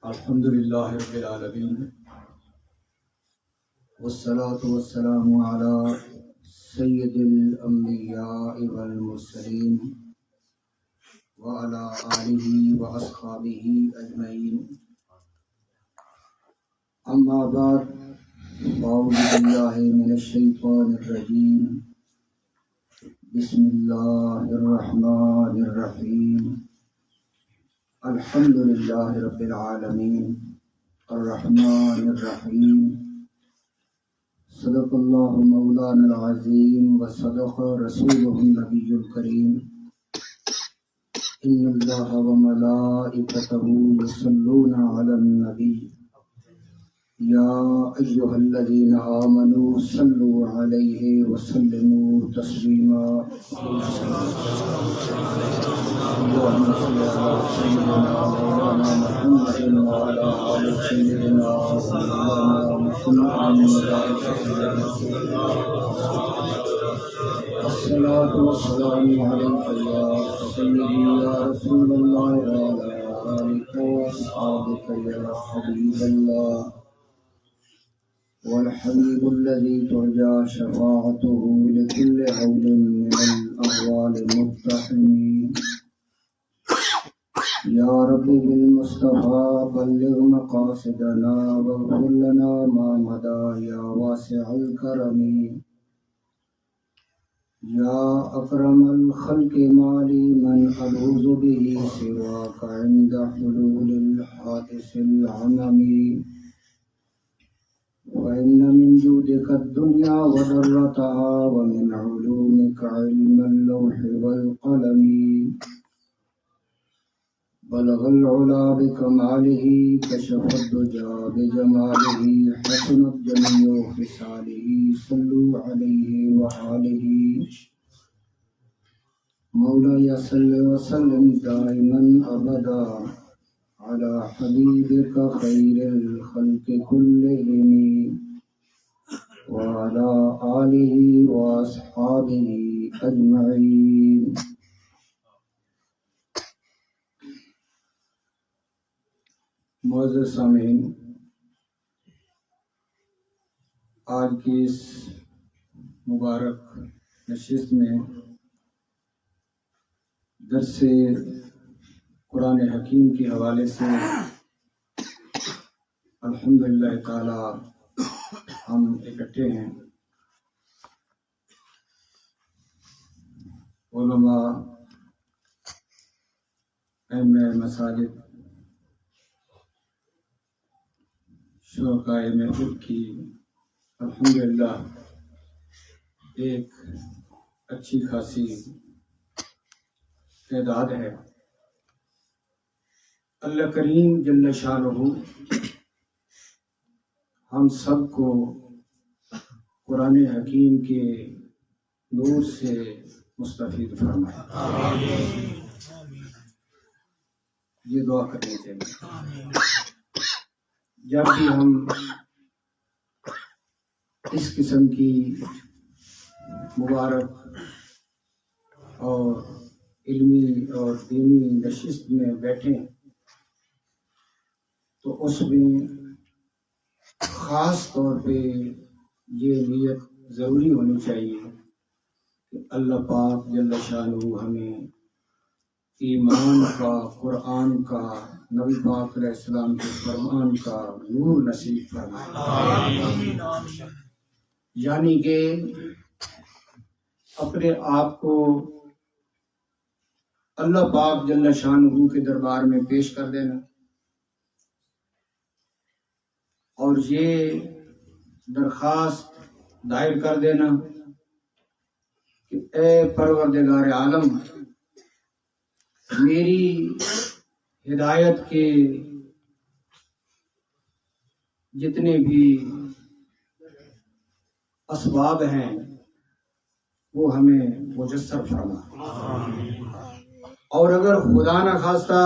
الحمد للہ رب العالمین والصلاة والسلام علی سید الانبیاء والمرسلین وعلی آلہ واصحابہ اجمعین، اما بعد، اعوذ باللہ من الشیطان الرجیم، بسم اللہ الرحمن الرحیم، الحمد للہ رب العالمین الرحمن الرحیم، صدق اللہ مولانا العظیم وصدق رسولہ النبی الکریم، ان اللہ وملائکتہ یصلون علی النبی یا ایہا الذین آمنوا صلوا علیہ وسلموا تسلیما، اللهم صل على سيدنا مولانا محمد وعلى آل سيدنا مولانا محمد الصلاة والسلام عليك يا سيدي يا رسول الله وعلى آلك وأصحابك يا حبيب الله والحبيب الذي ترجى شفاعته لكل عول من الأهوال المقتحمين، يا رب بالمصطفى بلغ مقاصدنا واغفر لنا ما مضى يا واسع الكرم، يا أكرم الخلق مالي من ألوذ به سواك عند حلول الحادث العمم، وإن من جودك الدنيا وضرتها ومن علومك علم اللوح والقلم، بلغ العلا بكماله كشف الدجى بجماله حسنت جميع خصاله صلوا عليه وآله، مولاي صل وسلم دائما أبدا على حبيبك خير الخلق كلهم وعلى آله وأصحابه أجمعين۔ معزز سامعین، آج کی اس مبارک نشست میں درس قرآن حکیم کے حوالے سے الحمدللہ تعالی ہم اکٹھے ہیں۔ علماء، ائمہ مساجد، شرکاء محفل کی الحمدللہ ایک اچھی خاصی تعداد ہے۔ اللہ کریم جل شانہ ہم سب کو قرآن حکیم کے نور سے مستفید فرمائے، یہ دعا کرنی چاہیے۔ جب بھی ہم اس قسم کی مبارک اور علمی اور دینی نشست میں بیٹھیں تو اس میں خاص طور پہ یہ نیت ضروری ہونی چاہیے کہ اللہ پاک جل شانہ ہمیں ایمان کا، قرآن کا، نبی پاک علیہ السلام کے فرمان کا نور نصیب فرمائے، یعنی کہ اپنے آپ کو اللہ پاک جل شانہ کے دربار میں پیش کر دینا اور یہ درخواست دائر کر دینا کہ اے پروردگار عالم، میری ہدایت کے جتنے بھی اسباب ہیں وہ ہمیں میسر فرما، اور اگر خدا نہ خواستہ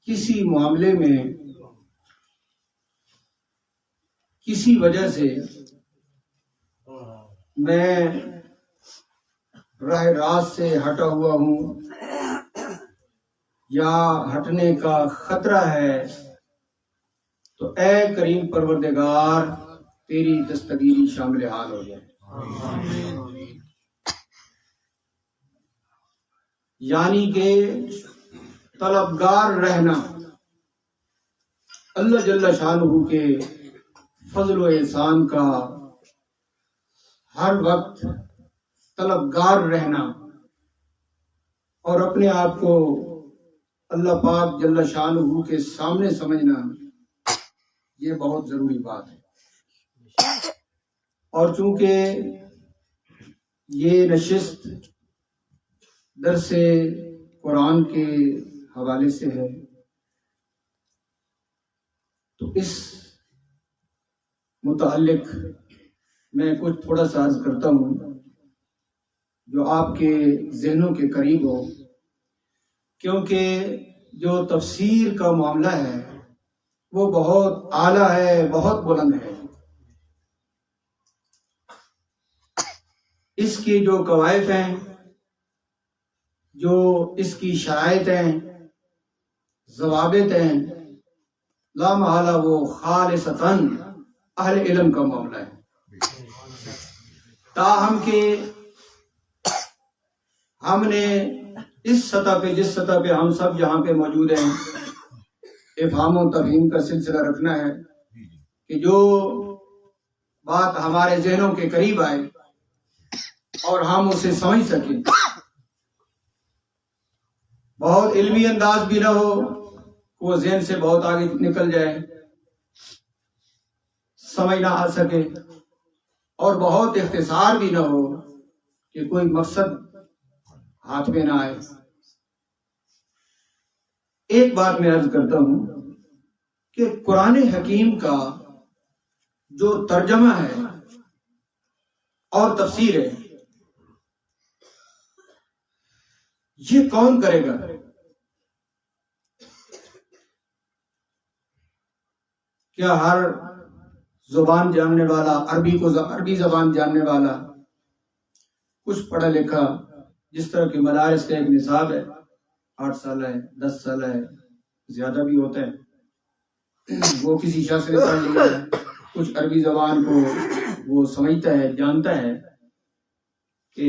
کسی معاملے میں کسی وجہ سے میں راہ راست سے ہٹا ہوا ہوں یا ہٹنے کا خطرہ ہے تو اے کریم پروردگار تیری دستگیری شامل حال ہو جائے۔ یعنی کہ طلبگار رہنا، اللہ جل شانہ کے فضل و احسان کا ہر وقت طلبگار رہنا اور اپنے آپ کو اللہ پاک جل شانہ کے سامنے سمجھنا، یہ بہت ضروری بات ہے۔ اور چونکہ یہ نشست درس قرآن کے حوالے سے ہے تو اس متعلق میں کچھ تھوڑا سا عرض کرتا ہوں جو آپ کے ذہنوں کے قریب ہو، کیونکہ جو تفسیر کا معاملہ ہے وہ بہت اعلیٰ ہے، بہت بلند ہے۔ اس کی جو قواعد ہیں، جو اس کی شرائط ہیں، ضوابط ہیں، لا محالہ وہ خالصتاً اہل علم کا معاملہ ہے۔ تاہم کہ ہم نے اس سطح پہ، جس سطح پہ ہم سب جہاں پہ موجود ہیں، افہام و تفہیم کا سلسلہ رکھنا ہے کہ جو بات ہمارے ذہنوں کے قریب آئے اور ہم اسے سمجھ سکیں، بہت علمی انداز بھی نہ ہو کہ وہ ذہن سے بہت آگے نکل جائے، سمجھ نہ آ سکے، اور بہت اختصار بھی نہ ہو کہ کوئی مقصد ہاتھ میں نہ آئے۔ ایک بات میں عرض کرتا ہوں کہ قرآن حکیم کا جو ترجمہ ہے اور تفسیر ہے، یہ کون کرے گا؟ کیا ہر زبان جاننے والا، عربی زبان جاننے والا، کچھ پڑھا لکھا، جس طرح کے مدارس کا ایک نصاب ہے، 8 سال ہے، 10 سال ہے، زیادہ بھی ہوتا ہے، وہ کسی شخص نے پڑھ لیا ہے، کچھ عربی زبان کو وہ سمجھتا ہے، جانتا ہے کہ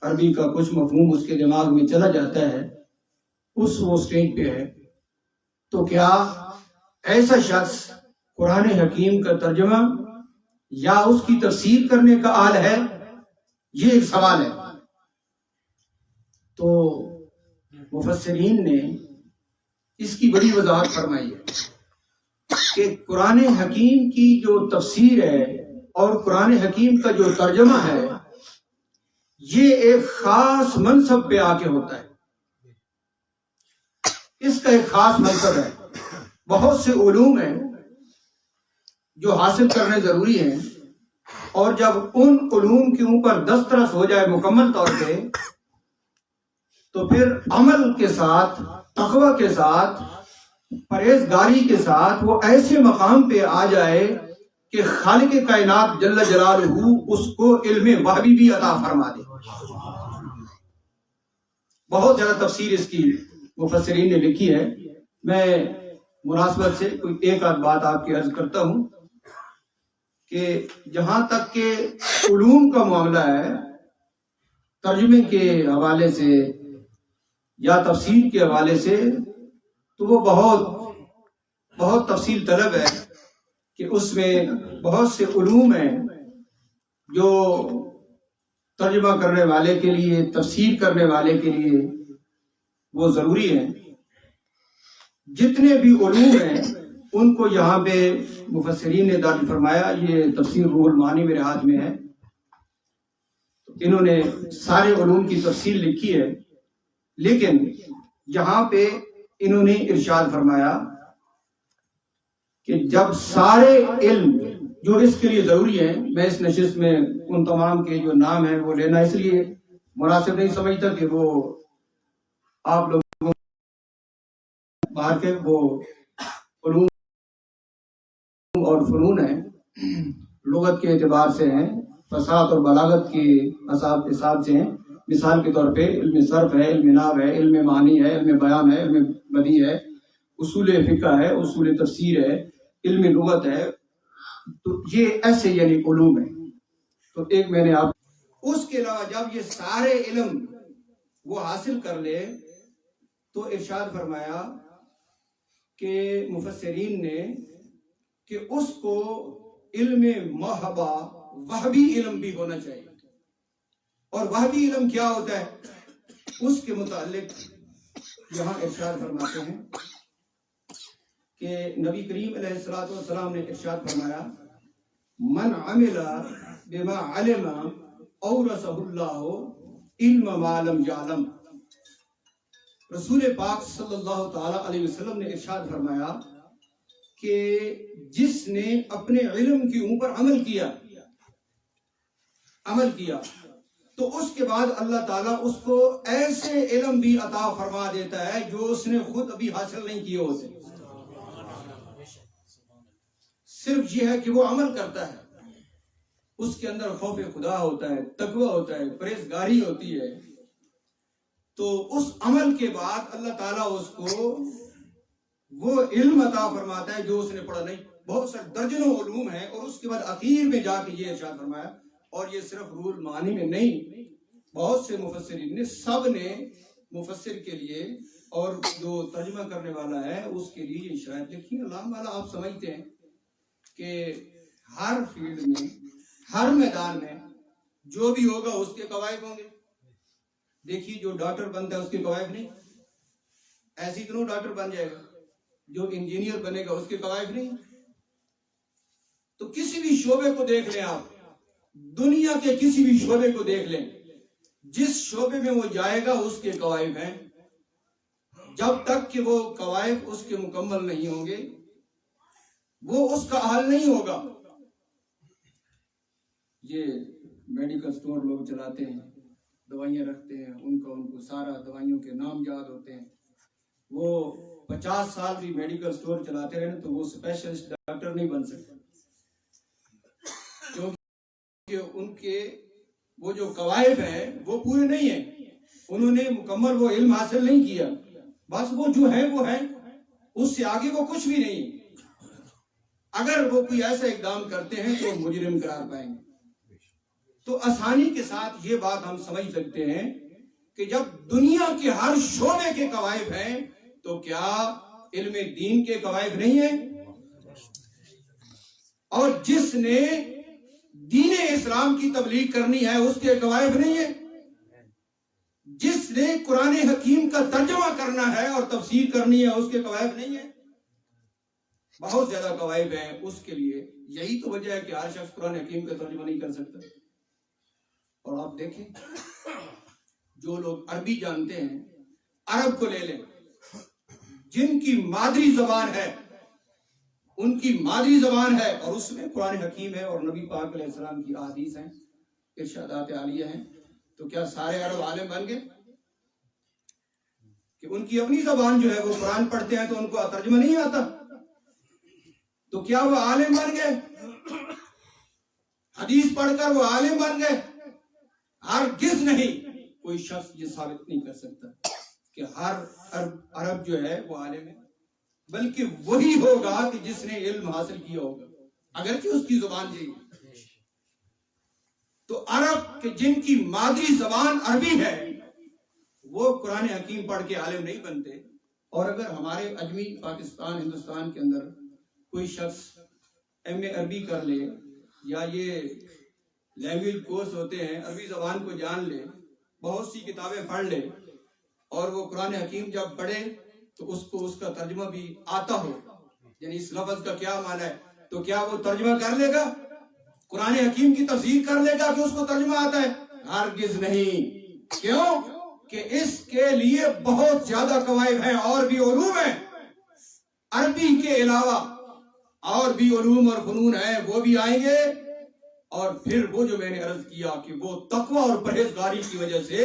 عربی کا کچھ مفہوم اس کے دماغ میں چلا جاتا ہے، وہ سٹیج پہ ہے، تو کیا ایسا شخص قرآن حکیم کا ترجمہ یا اس کی تفسیر کرنے کا اہل ہے؟ یہ ایک سوال ہے۔ تو مفسرین نے اس کی بڑی وضاحت فرمائی ہے کہ قرآن حکیم کی جو تفسیر ہے اور قرآن حکیم کا جو ترجمہ ہے، یہ ایک خاص منصب پہ آ کے ہوتا ہے۔ اس کا ایک خاص منصب ہے۔ بہت سے علوم ہیں جو حاصل کرنے ضروری ہیں، اور جب ان علوم کے اوپر دسترس ہو جائے مکمل طور پہ، تو پھر عمل کے ساتھ، تقوی کے ساتھ، پرہیزگاری کے ساتھ وہ ایسے مقام پہ آ جائے کہ خالق کائنات جل جلالہ اس کو علم وحی بھی عطا فرما دے۔ بہت زیادہ تفسیر اس کی مفسرین نے لکھی ہے۔ میں مناسبت سے کوئی ایک آدھ بات آپ کی عرض کرتا ہوں کہ جہاں تک کہ علوم کا معاملہ ہے، ترجمے کے حوالے سے یا تفسیر کے حوالے سے، تو وہ بہت تفصیل طلب ہے کہ اس میں بہت سے علوم ہیں جو ترجمہ کرنے والے کے لیے، تفسیر کرنے والے کے لیے وہ ضروری ہیں۔ جتنے بھی علوم ہیں ان کو یہاں پہ مفسرین نے داخل فرمایا۔ یہ تفسیر روح المعانی میرے ہاتھ میں ہے، انہوں نے سارے علوم کی تفصیل لکھی ہے، لیکن یہاں پہ انہوں نے ارشاد فرمایا کہ جب سارے علم جو اس کے لیے ضروری ہیں، میں اس نشست میں ان تمام کے جو نام ہیں وہ لینا اس لیے مناسب نہیں سمجھتا کہ وہ آپ لوگوں باہر کے وہ علوم اور فنون ہیں، لغت کے اعتبار سے ہیں، فصاحت اور بلاغت کے حساب سے ہیں، مثال کے طور پہ علم صرف ہے، علم نحو ہے، علم معانی ہے، علم بیان ہے، علم بدیع ہے، اصول فقہ ہے، اصول تفسیر ہے، علم لغت ہے. تو یہ ایسے یعنی علوم ہیں. تو ایک میں نے آپ اس کے علاوہ جب یہ سارے علم وہ حاصل کر لے تو ارشاد فرمایا کہ مفسرین نے کہ اس کو علم محبہ وہبی علم بھی ہونا چاہیے. اور وہبی علم کیا ہوتا ہے اس کے متعلق یہاں ارشاد فرماتے ہیں کہ نبی کریم علیہ الصلوۃ والسلام نے ارشاد فرمایا من عمل بما علم اورثہ اللہ علم ما لم یعلم. رسول پاک صلی اللہ تعالی علیہ وسلم نے ارشاد فرمایا کہ جس نے اپنے علم کے اوپر عمل کیا تو اس کے بعد اللہ تعالیٰ اس کو ایسے علم بھی عطا فرما دیتا ہے جو اس نے خود ابھی حاصل نہیں کیے ہوتے. صرف یہ ہے کہ وہ عمل کرتا ہے، اس کے اندر خوف خدا ہوتا ہے، تقوی ہوتا ہے، پرہیزگاری ہوتی ہے. تو اس عمل کے بعد اللہ تعالیٰ اس کو وہ علم عطا فرماتا ہے جو اس نے پڑھا نہیں. بہت سارے درجنوں علوم ہیں اور اس کے بعد اخیر میں جا کے یہ ارشاد فرمایا. اور یہ صرف رول معنی میں نہیں، بہت سے مفسرین نے سب نے مفسر کے لیے اور جو ترجمہ کرنے والا ہے اس کے لیے یہ شاید لکھی. اللہ والا آپ سمجھتے ہیں کہ ہر فیلڈ میں، ہر میدان میں جو بھی ہوگا اس کے قواعد ہوں گے. دیکھیے جو ڈاکٹر بنتا ہے اس کے قواعد نہیں، ایسی کیوں ڈاکٹر بن جائے گا. جو انجینئر بنے گا اس کے قواعد نہیں. تو کسی بھی شعبے کو دیکھ لیں آپ، دنیا کے کسی بھی شعبے کو دیکھ لیں، جس شعبے میں وہ جائے گا اس کے قواعد ہیں. جب تک کہ وہ قواعد اس کے مکمل نہیں ہوں گے وہ اس کا حل نہیں ہوگا. یہ میڈیکل سٹور لوگ چلاتے ہیں، دوائیاں رکھتے ہیں، ان کو سارا دوائیوں کے نام یاد ہوتے ہیں. وہ 50 سال بھی میڈیکل سٹور چلاتے رہے تو وہ اسپیشلسٹ ڈاکٹر نہیں بن سکتے، کیونکہ ان کے وہ جو قواعد ہیں وہ پورے نہیں ہیں. انہوں نے مکمل وہ علم حاصل نہیں کیا، بس وہ جو ہے وہ ہے، اس سے آگے وہ کچھ بھی نہیں. اگر وہ کوئی ایسا اقدام کرتے ہیں تو مجرم قرار پائیں گے. تو آسانی کے ساتھ یہ بات ہم سمجھ سکتے ہیں کہ جب دنیا کے ہر شعبے کے قواعد ہیں تو کیا علم دین کے قواعد نہیں ہیں؟ اور جس نے دین اسلام کی تبلیغ کرنی ہے اس کے قواعد نہیں ہیں؟ جس نے قرآن حکیم کا ترجمہ کرنا ہے اور تفسیر کرنی ہے اس کے قواعد نہیں ہیں؟ بہت زیادہ قواعد ہیں اس کے لیے. یہی تو وجہ ہے کہ ہر شخص قرآن حکیم کا ترجمہ نہیں کر سکتا. اور آپ دیکھیں جو لوگ عربی جانتے ہیں، عرب کو لے لیں، جن کی مادری زبان ہے، ان کی مادری زبان ہے اور اس میں قرآن حکیم ہے اور نبی پاک علیہ السلام کی احادیث ہیں، ارشادات عالیہ ہیں. تو کیا سارے عرب عالم بن گئے کہ ان کی اپنی زبان جو ہے وہ قرآن پڑھتے ہیں تو ان کو ترجمہ نہیں آتا؟ تو کیا وہ عالم بن گئے؟ حدیث پڑھ کر وہ عالم بن گئے؟ ہرگز نہیں. کوئی شخص یہ ثابت نہیں کر سکتا کہ ہر عرب جو ہے وہ عالم ہے، بلکہ وہی ہوگا کہ جس نے علم حاصل کیا ہوگا، اگرچہ اس کی زبان یہی ہے. تو عرب کے جن کی مادری زبان عربی ہے وہ قرآن حکیم پڑھ کے عالم نہیں بنتے. اور اگر ہمارے اجمی پاکستان ہندوستان کے اندر کوئی شخص ایم اے عربی کر لے یا یہ لینگویج کورس ہوتے ہیں، عربی زبان کو جان لے، بہت سی کتابیں پڑھ لے اور وہ قرآن حکیم جب پڑھے تو اس کو اس کا ترجمہ بھی آتا ہو، یعنی اس لفظ کا کیا معنی ہے، تو کیا وہ ترجمہ کر لے گا؟ قرآن حکیم کی تفسیر کر لے گا کہ اس کو ترجمہ آتا ہے؟ ہرگز نہیں. کیوں کہ اس کے لیے بہت زیادہ قواعد ہیں اور بھی علوم ہیں. عربی کے علاوہ اور بھی علوم اور فنون ہیں، وہ بھی آئیں گے. اور پھر وہ جو میں نے عرض کیا کہ وہ تقوی اور پرہیزگاری کی وجہ سے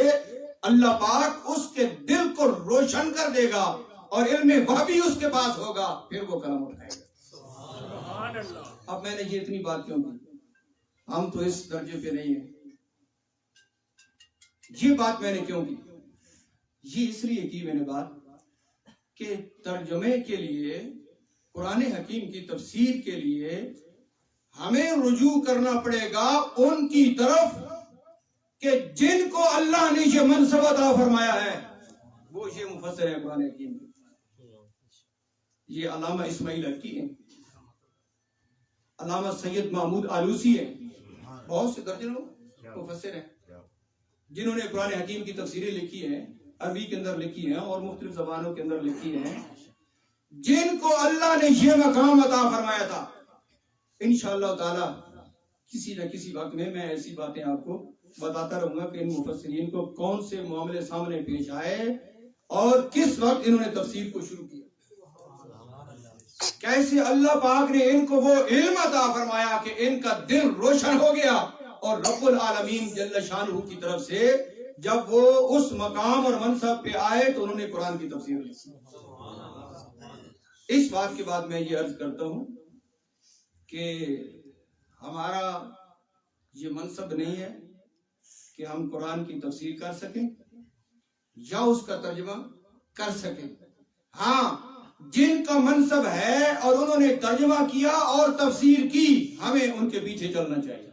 اللہ پاک اس کے دل کو روشن کر دے گا اور علم وحی اس کے پاس ہوگا، پھر وہ قلم اٹھائے گا. اب میں نے یہ اتنی بات کیوں کی؟ ہم تو اس درجے پہ نہیں ہیں. یہ بات میں نے کیوں کی؟ یہ اس لیے کی میں نے بات کہ ترجمے کے لیے، قرآن حکیم کی تفسیر کے لیے ہمیں رجوع کرنا پڑے گا ان کی طرف کہ جن کو اللہ نے یہ منصب عطا فرمایا ہے، وہ یہ مفسر ہے قرآن حکیم کے۔ یہ علامہ اسماعیل حقی ہیں، علامہ سید محمود آلوسی ہیں، بہت سے درجنوں مفسر ہیں جنہوں نے قرآن حکیم کی تفسیریں لکھی ہیں، عربی کے اندر لکھی ہیں اور مختلف زبانوں کے اندر لکھی ہیں، جن کو اللہ نے یہ مقام عطا فرمایا تھا۔ انشاءاللہ تعالی کسی نہ کسی وقت میں ایسی باتیں آپ کو بتاتا رہوں گا کہ ان مفسرین کو کون سے معاملے سامنے پیش آئے اور کس وقت انہوں نے تفسیر کو شروع کیا، کیسے اللہ پاک نے ان کو وہ علم عطا فرمایا کہ ان کا دل روشن ہو گیا، اور رب العالمین جل شانہ کی طرف سے جب وہ اس مقام اور منصب پہ آئے تو انہوں نے قرآن کی تفسیر لکھی۔ اس بات کے بعد میں یہ عرض کرتا ہوں کہ ہمارا یہ منصب نہیں ہے کہ ہم قرآن کی تفسیر کر سکیں یا اس کا ترجمہ کر سکیں۔ ہاں، جن کا منصب ہے اور انہوں نے ترجمہ کیا اور تفسیر کی، ہمیں ان کے پیچھے چلنا چاہیے،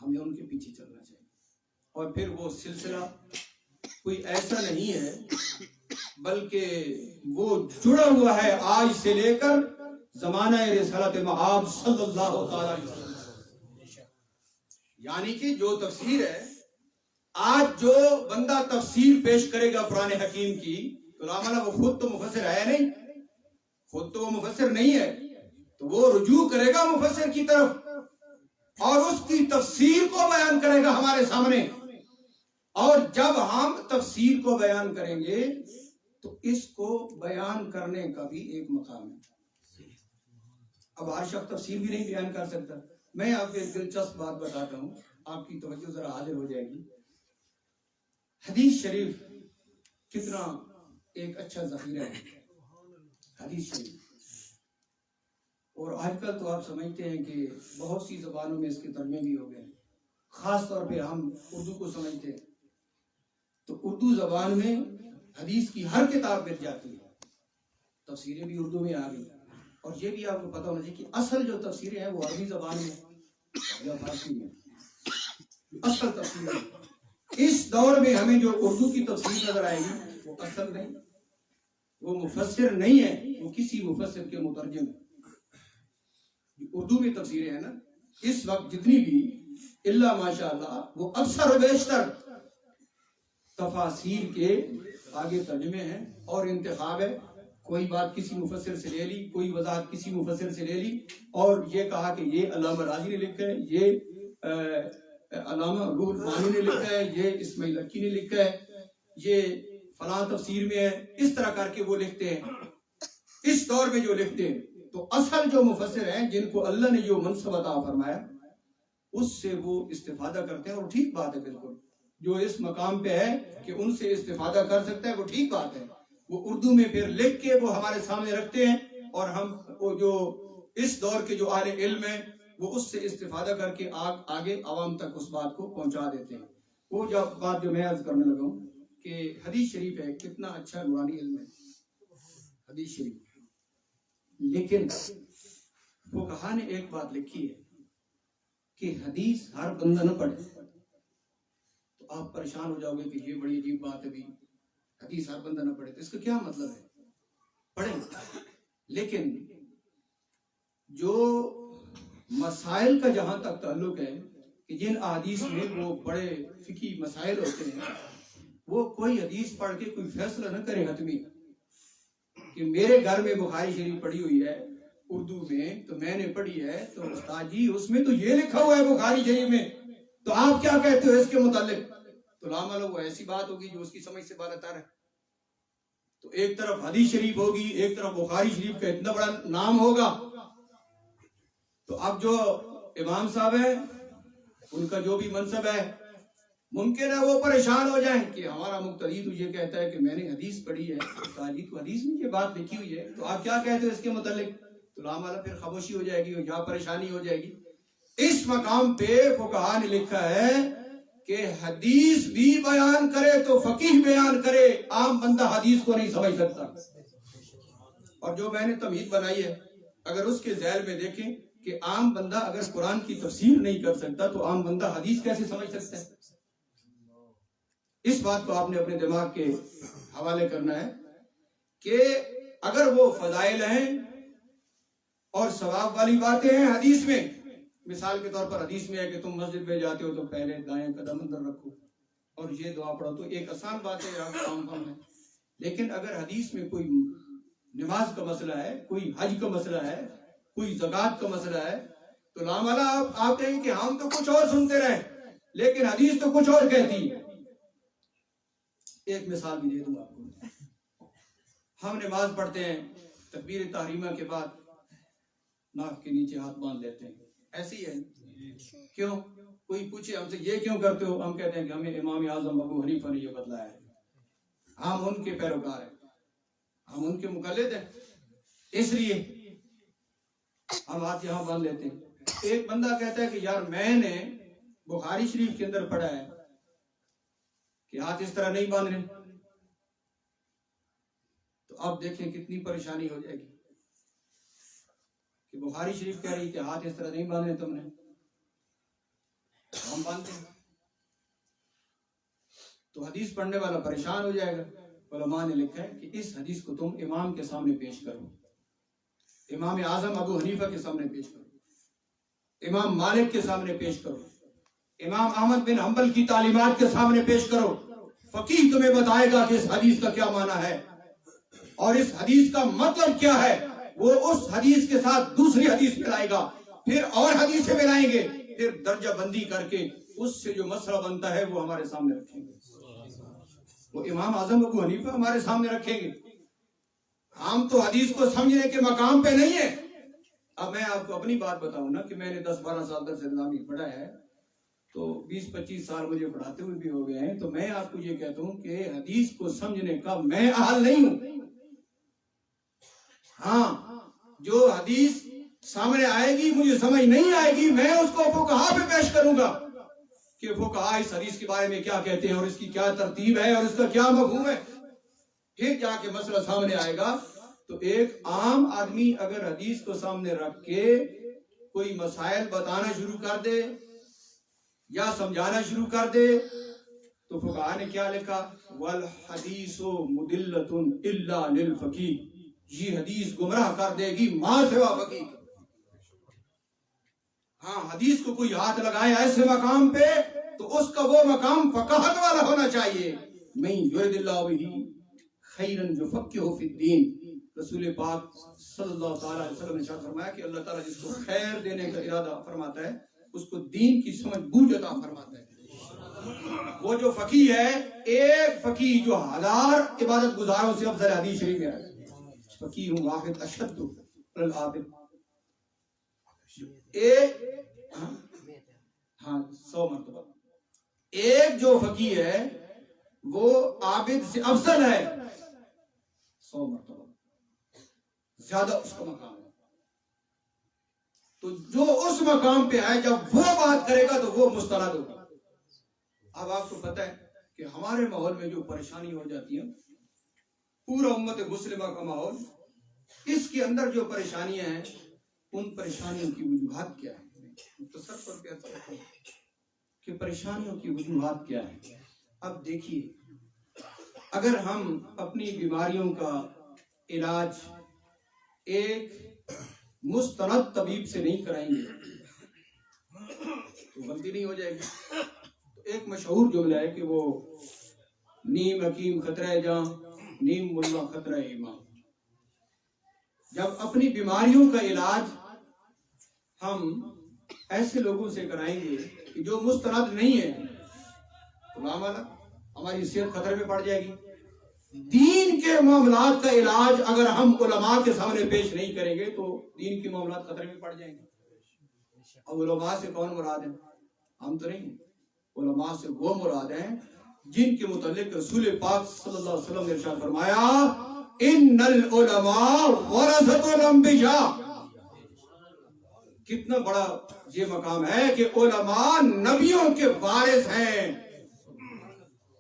ہمیں ان کے پیچھے چلنا چاہیے۔ اور پھر وہ سلسلہ کوئی ایسا نہیں ہے بلکہ وہ جڑا ہوا ہے آج سے لے کر زمانہ رسالت مآب صلی اللہ تعالی علیہ وسلم، یعنی کہ جو تفسیر ہے، آج جو بندہ تفسیر پیش کرے گا قرآن حکیم کی تو لامالہ وہ خود تو مفسر ہے نہیں، خود تو وہ مفسر نہیں ہے، تو وہ رجوع کرے گا مفسر کی طرف اور اس کی تفسیر کو بیان کرے گا ہمارے سامنے۔ اور جب ہم تفسیر کو بیان کریں گے تو اس کو بیان کرنے کا بھی ایک مقام ہے۔ اب ہر شخص تفسیر بھی نہیں بیان کر سکتا۔ میں آپ کو ایک دلچسپ بات بتاتا ہوں، آپ کی توجہ ذرا حاضر ہو جائے گی۔ حدیث شریف کتنا ایک اچھا ذخیرہ ہے، حدیث شریف، اور آج کل تو آپ سمجھتے ہیں کہ بہت سی زبانوں میں اس کے ترجمے بھی ہو گئے، خاص طور پہ ہم اردو کو سمجھتے ہیں تو اردو زبان میں حدیث کی ہر کتاب مل جاتی ہے، تفسیریں بھی اردو میں آ گئی۔ اور یہ بھی آپ کو پتا ہونا چاہیے کہ اصل جو تفسیریں ہیں وہ عربی زبان میں یا فارسی میں اصل تفسیر ہے۔ اس دور میں ہمیں جو اردو کی تفسیر نظر آئے گی وہ اصل نہیں، وہ مفسر نہیں ہے، وہ کسی مفسر کے مترجم ہے۔ اردو میں تفسیریں ہیں نا اس وقت جتنی بھی، الا ماشاءاللہ، وہ اکثر و بیشتر تفاسیر کے آگے ترجمے ہیں اور انتخاب ہے، کوئی بات کسی مفسر سے لے لی، کوئی وضاحت کسی مفسر سے لے لی اور یہ کہا کہ یہ علامہ راضی نے لکھا ہے، یہ علامہ روح المانی نے لکھا ہے، یہ اسماعیل حقی نے لکھا ہے، یہ فلاں تفسیر میں ہے، اس طرح کر کے وہ لکھتے ہیں۔ اس دور میں جو لکھتے ہیں تو اصل جو مفسر ہیں جن کو اللہ نے جو منصب عطا فرمایا اس سے وہ استفادہ کرتے ہیں، اور ٹھیک بات ہے، بالکل جو اس مقام پہ ہے کہ ان سے استفادہ کر سکتا ہے وہ ٹھیک بات ہے، وہ اردو میں پھر لکھ کے وہ ہمارے سامنے رکھتے ہیں اور ہم وہ جو اس دور کے جو اہل علم ہیں وہ اس سے استفادہ کر کے آگے عوام تک اس بات کو پہنچا دیتے ہیں۔ وہ بات جو میں عرض کرنے لگا ہوں کہ حدیث شریف ہے، کتنا اچھا نورانی علم ہے حدیث شریف، لیکن فقہا نے ایک بات لکھی ہے کہ حدیث ہر بندہ نہ پڑھے، تو آپ پریشان ہو جاؤ گے کہ یہ بڑی عجیب بات ہے بھی، حدیث ہر بندہ نہ پڑھے، تو اس کا کیا مطلب ہے؟ پڑھیں، لیکن جو مسائل کا جہاں تک تعلق ہے کہ جن احادیث میں وہ بڑے فقہی مسائل ہوتے ہیں، وہ کوئی حدیث پڑھ کے کوئی فیصلہ نہ کرے حتمی کہ میرے گھر میں بخاری شریف پڑھی ہوئی ہے اردو میں تو میں نے پڑھی ہے تو استاد جی اس میں تو یہ لکھا ہوا ہے بخاری شریف میں، تو آپ کیا کہتے ہو اس کے متعلق؟ تو لامالو وہ ایسی بات ہوگی جو اس کی سمجھ سے بالاتر ہے۔ تو ایک طرف حدیث شریف ہوگی، ایک طرف بخاری شریف کا اتنا بڑا نام ہوگا، تو اب جو امام صاحب ہیں ان کا جو بھی منصب ہے ممکن ہے وہ پریشان ہو جائیں کہ ہمارا مقتدی تو یہ کہتا ہے کہ میں نے حدیث پڑھی ہے، استاد جی تو حدیث میں یہ بات لکھی ہوئی ہے تو آپ کیا کہتے ہو اس کے متعلق؟ تو لامالہ پھر خاموشی ہو جائے گی یا پریشانی ہو جائے گی۔ اس مقام پہ فقہا نے لکھا ہے کہ حدیث بھی بیان کرے تو فقیہ بیان کرے، عام بندہ حدیث کو نہیں سمجھ سکتا۔ اور جو میں نے تمہید بنائی ہے اگر اس کے ذیل میں دیکھیں کہ عام بندہ اگر قرآن کی تفسیر نہیں کر سکتا تو عام بندہ حدیث کیسے سمجھ سکتا ہے؟ اس بات کو آپ نے اپنے دماغ کے حوالے کرنا ہے کہ اگر وہ فضائل ہیں اور ثواب والی باتیں ہیں حدیث میں، مثال کے طور پر حدیث میں ہے کہ تم مسجد میں جاتے ہو تو پہلے دائیں قدم اندر رکھو اور یہ دعا پڑھو، تو ایک آسان بات ہے، آپ عام ہے۔ لیکن اگر حدیث میں کوئی نماز کا مسئلہ ہے، کوئی حج کا مسئلہ ہے، کوئی زکوٰۃ کا مسئلہ ہے، تو لاملا آپ کہیں کہ ہم تو کچھ اور سنتے رہے لیکن حدیث تو کچھ اور کہتی ہے۔ ایک مثال بھی دے دوں آپ کو، ہم نماز پڑھتے ہیں، تکبیر تحریمہ کے بعد ناک کے نیچے ہاتھ باندھ لیتے ہیں، ایسے ہی ہے؟ کیوں؟ کوئی پوچھے ہم سے یہ کیوں کرتے ہو، ہم کہتے ہیں کہ ہمیں امام اعظم ابو حنیفہ نے یہ بتلایا ہے، ہم ان کے پیروکار ہیں، ہم ان کے مقلد ہیں، اس لیے ہم ہاتھ یہاں باندھ لیتے ہیں۔ ایک بندہ کہتا ہے کہ یار میں نے بخاری شریف کے اندر پڑھا ہے کہ ہاتھ اس طرح نہیں باندھنے، تو اب دیکھیں کتنی پریشانی ہو جائے گی کہ بخاری شریف کہہ رہی کہ ہاتھ اس طرح نہیں باندھنے تم نے، ہم باندھتے ہیں، تو حدیث پڑھنے والا پریشان ہو جائے گا۔ علماء نے لکھا ہے کہ اس حدیث کو تم امام کے سامنے پیش کرو، امام اعظم ابو حنیفہ کے سامنے پیش کرو، امام مالک کے سامنے پیش کرو، امام احمد بن حنبل کی تعلیمات کے سامنے پیش کرو، فقیہ تمہیں بتائے گا کہ اس حدیث کا کیا معنی ہے اور اس حدیث کا مطلب کیا ہے۔ وہ اس حدیث کے ساتھ دوسری حدیث ملائے گا، پھر اور حدیثیں ملائیں گے، پھر درجہ بندی کر کے اس سے جو مسئلہ بنتا ہے وہ ہمارے سامنے رکھیں گے، وہ امام اعظم ابو حنیفہ ہمارے سامنے رکھیں گے۔ ہم تو حدیث کو سمجھنے کے مقام پہ نہیں ہے۔ اب میں آپ کو اپنی بات بتاؤں نا کہ میں نے 10-12 سال درس نظامی پڑھا ہے، تو 20-25 سال مجھے پڑھاتے ہوئے بھی ہو گئے ہیں، تو میں آپ کو یہ کہتا ہوں کہ حدیث کو سمجھنے کا میں اہل نہیں ہوں۔ ہاں، جو حدیث سامنے آئے گی مجھے سمجھ نہیں آئے گی، میں اس کو فقہا پہ پیش کروں گا کہ فقہا اس حدیث کے بارے میں کیا کہتے ہیں اور اس کی کیا ترتیب ہے اور اس کا کیا مفہوم ہے۔ پھر جا کے مسئلہ سامنے آئے گا تو ایک عام آدمی اگر حدیث کو سامنے رکھ کے کوئی مسائل بتانا شروع کر دے یا سمجھانا شروع کر دے تو فقہا نے کیا لکھا، والحدیث مدلۃ الا للفقیہ، یہ حدیث گمراہ کر دے گی ما سوا فقیہ۔ ہاں، حدیث کو کوئی ہاتھ لگائے ایسے مقام پہ تو اس کا وہ مقام فقاہت والا ہونا چاہیے۔ من یرد اللہ بہ خیرن یفقہہ فی الدین، رسول پاک صلی اللہ تعالی علیہ وسلم نے ارشاد فرمایا کہ اللہ تعالیٰ جس کو خیر دینے کا ارادہ فرماتا ہے اس کو دین کی سمجھ بوجھ عطا فرماتا ہے۔ وہ جو فقیہ ہے، ایک فقیہ جو 1000 عبادت گزاروں سے افضل حدیث شریف میں ہے، فقیہ واحد اشد العابد، ایک 100 مرتبہ ایک جو فقیہ ہے وہ عابد سے افضل ہے 100 مرتبہ زیادہ اس کا مقام ہے۔ تو جو اس مقام پہ ہے جب وہ بات کرے گا تو وہ مستند ہوگا۔ اب آپ کو پتہ ہے کہ ہمارے ماحول میں جو پریشانی ہو جاتی ہے، پورا امت مسلمہ کا ماحول، اس کے اندر جو پریشانیاں ہیں ان پریشانیوں کی وجوہات کیا ہے؟ مختصر طور پہ ایسا ہے کہ پریشانیوں کی وجوہات کیا ہے۔ اب دیکھیے، اگر ہم اپنی بیماریوں کا علاج ایک مستند طبیب سے نہیں کرائیں گے تو غلطی نہیں ہو جائے گی۔ ایک مشہور جملہ ہے کہ وہ نیم حکیم خطرہ جاں، نیم ملا خطرہ امام۔ جب اپنی بیماریوں کا علاج ہم ایسے لوگوں سے کرائیں گے کہ جو مستند نہیں ہے تو لامالا ہماری صحت خطرے میں پڑ جائے گی۔ دین کے معاملات کا علاج اگر ہم علماء کے سامنے پیش نہیں کریں گے تو دین کے معاملات خطرے میں پڑ جائیں گے۔ اب علماء سے کون مراد ہے؟ ہم تو نہیں، علماء سے وہ مراد ہیں جن کے متعلق رسول پاک صلی اللہ علیہ وسلم نے ارشاد فرمایا، ان العلماء ورثۃ الانبیاء، کتنا بڑا یہ مقام ہے کہ علماء نبیوں کے وارث ہیں،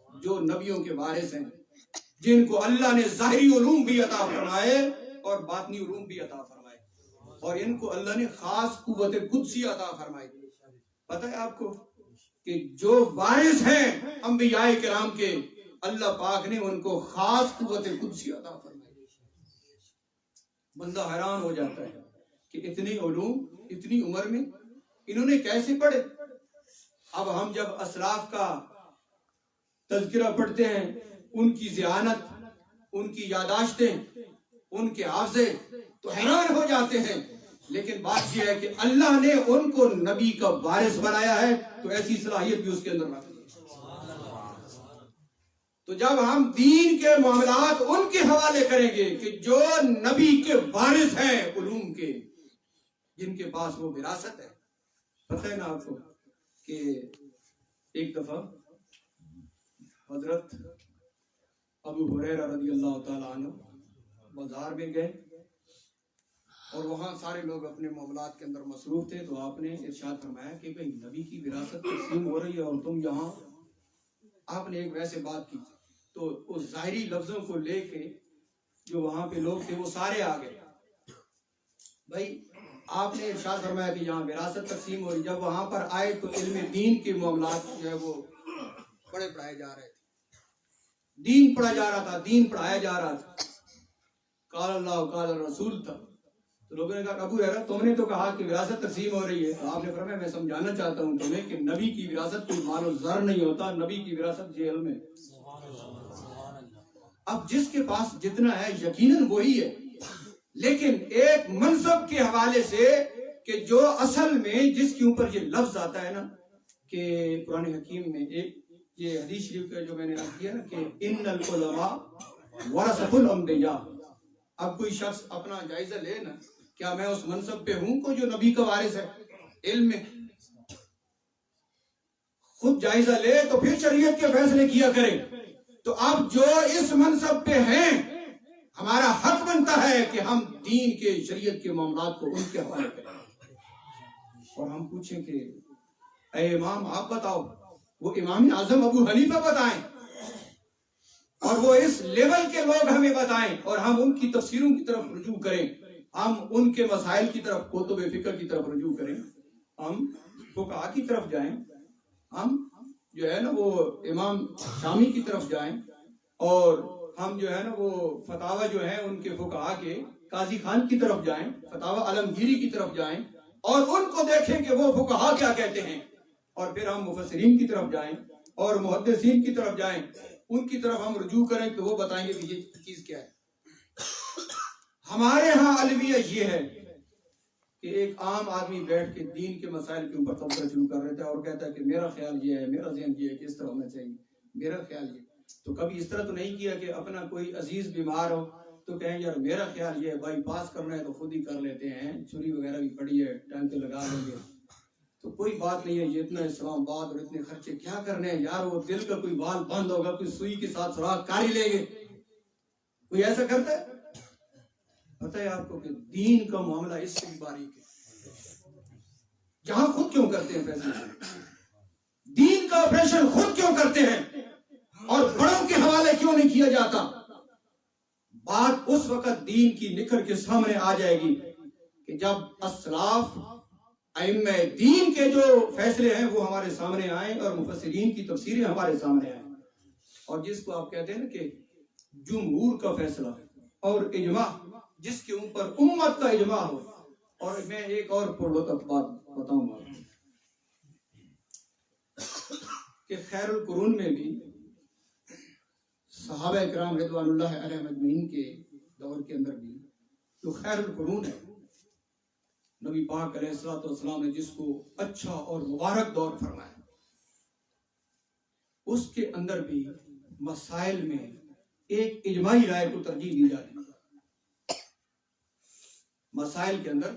جو نبیوں کے وارث ہیں، جن کو اللہ نے ظاہری علوم بھی عطا فرمائے اور باطنی علوم بھی عطا فرمائے، اور ان کو اللہ نے خاص قوت قدسی عطا فرمائی۔ پتہ ہے آپ کو کہ جو وارث ہیں انبیاء کرام کے، اللہ پاک نے ان کو خاص قوت قدسی عطا فرمائی۔ بندہ حیران ہو جاتا ہے کہ اتنے علوم اتنی عمر میں انہوں نے کیسے پڑھے۔ اب ہم جب اسلاف کا تذکرہ پڑھتے ہیں، ان کی ذہانت، ان کی یاداشتیں، ان کے حافظے، تو حیران ہو جاتے ہیں، لیکن بات یہ ہے کہ اللہ نے ان کو نبی کا وارث بنایا ہے، تو ایسی صلاحیت بھی اس کے اندر رکھ دی۔ تو جب ہم دین کے معاملات ان کے حوالے کریں گے کہ جو نبی کے وارث ہیں علوم کے، جن کے پاس وہ وراثت ہے۔ پتہ ہے نا آپ کو کہ ایک دفعہ حضرت ابو ہریرہ رضی اللہ تعالیٰ عنہ بازار میں گئے اور وہاں سارے لوگ اپنے معاملات کے اندر مصروف تھے، تو آپ نے ارشاد فرمایا کہ بھئی نبی کی وراثت تقسیم ہو رہی ہے اور تم یہاں۔ آپ نے ایک ویسے بات کی تو اس ظاہری لفظوں کو لے کے جو وہاں پہ لوگ تھے وہ سارے آ گئے۔ بھائی آپ نے ارشاد فرمایا کہ یہاں وراثت تقسیم ہو رہی، جب وہاں پر آئے تو علم دین کے معاملات جو ہے وہ پڑھائے جا رہے تھے، دین پڑھا جا رہا تھا، دین پڑھایا جا رہا تھا، قال اللہ قال رسول تھا۔ تو لوگوں نے کہا ابو ہریرہ تم نے تو کہا کہ وراثت تقسیم ہو رہی ہے، تو آپ نے فرمایا میں سمجھانا چاہتا ہوں تمہیں کہ نبی کی وراثت کوئی مال و زر نہیں ہوتا، نبی کی وراثت یہ علم ہے۔ اب جس کے پاس جتنا ہے یقیناً وہی ہے، لیکن ایک منصب کے حوالے سے کہ جو اصل میں جس کے اوپر یہ لفظ آتا ہے نا کہ قرآن حکیم میں ایک یہ حدیث شریف کا جو میں نے عرض کیا نا کہ ان العلماء ورثۃ الانبیاء۔ اب کوئی شخص اپنا جائزہ لے نا، کیا میں اس منصب پہ ہوں کو جو نبی کا وارث ہے علم میں؟ خود جائزہ لے تو پھر شریعت کے فیصلے کیا کرے۔ تو اب جو اس منصب پہ ہیں، ہمارا حق بنتا ہے کہ ہم دین کے شریعت کے معاملات کو ان کے حوالے کریں اور ہم پوچھیں کہ اے امام آپ بتاؤ، وہ امام اعظم ابو حنیفہ بتائیں اور وہ اس لیول کے لوگ ہمیں بتائیں اور ہم ان کی تفسیروں کی طرف رجوع کریں، ہم ان کے مسائل کی طرف کتب فقہ کی طرف رجوع کریں، ہم فقہا کی طرف جائیں، ہم جو ہے نا وہ امام شامی کی طرف جائیں، اور ہم جو ہے نا وہ فتاوی جو ہیں ان کے فقہا کے قاضی خان کی طرف جائیں، فتاوی عالمگیری کی طرف جائیں اور ان کو دیکھیں کہ وہ فقہا کیا کہتے ہیں، اور پھر ہم مفسرین کی طرف جائیں اور محدثین کی طرف جائیں، ان کی طرف ہم رجوع کریں کہ وہ بتائیں گے کہ یہ چیز کیا ہے۔ ہمارے ہاں المیہ یہ ہے کہ ایک عام آدمی بیٹھ کے دین کے مسائل کے اوپر تبصرہ شروع کر رہتا ہے اور کہتا ہے کہ میرا خیال یہ ہے، میرا ذہن یہ ہے کہ اس طرح ہونا چاہیے، میرا خیال یہ۔ تو کبھی اس طرح تو نہیں کیا کہ اپنا کوئی عزیز بیمار ہو تو کہیں یار میرا خیال یہ ہے، بائی پاس کرنا ہے تو خود ہی کر لیتے ہیں، چھری وغیرہ بھی پڑی ہے ٹانکے لگا لیں گے تو کوئی بات نہیں ہے، یہ اتنا اسلام آباد اور اتنے خرچے کیا کرنے ہیں یار، وہ دل کا کوئی بال بند ہوگا، کوئی سوئی کے ساتھ سراغ کر ہی لیں گے، کوئی ایسا کرتا ہے؟ پتہ ہے آپ کو کہ دین کا معاملہ اس سے بھی باریک ہے۔ جہاں خود کیوں کرتے ہیں فیصلے، دین کا آپریشن خود کیوں کرتے ہیں اور بڑوں کے حوالے کیوں نہیں کیا جاتا؟ بات اس وقت دین کی نکھر کے سامنے آ جائے گی کہ جب اسلاف ائمہ دین کے جو فیصلے ہیں وہ ہمارے سامنے آئیں اور مفسرین کی تفسیریں ہمارے سامنے آئیں، اور جس کو آپ کہتے ہیں نا کہ جمہور کا فیصلہ اور اجماع، جس کے اوپر امت کا اجماع ہو۔ اور میں ایک اور پرلطف بات بتاؤں گا کہ خیر القرون میں بھی صحابہ کرام رضوان اللہ علیہ مجمعین کے دور کے اندر بھی جو خیر القرون ہے، نبی پاک علیہ الصلوۃ والسلام نے جس کو اچھا اور مبارک دور فرمایا، اس کے اندر بھی مسائل میں ایک اجماعی رائے کو ترجیح دی جاتی ہے۔ مسائل کے اندر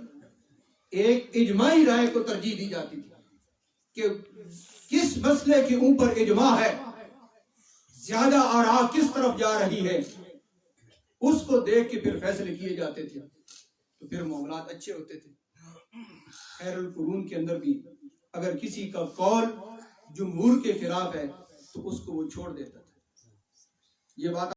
ایک اجماعی رائے کو ترجیح دی جاتی تھی کہ کس مسئلے کے اوپر اجماع ہے، زیادہ آراء کس طرف جا رہی ہے، اس کو دیکھ کے پھر فیصلے کیے جاتے تھے، تو پھر معاملات اچھے ہوتے تھے۔ خیر القرون کے اندر بھی اگر کسی کا قول جمہور کے خلاف ہے تو اس کو وہ چھوڑ دیتا تھا. یہ بات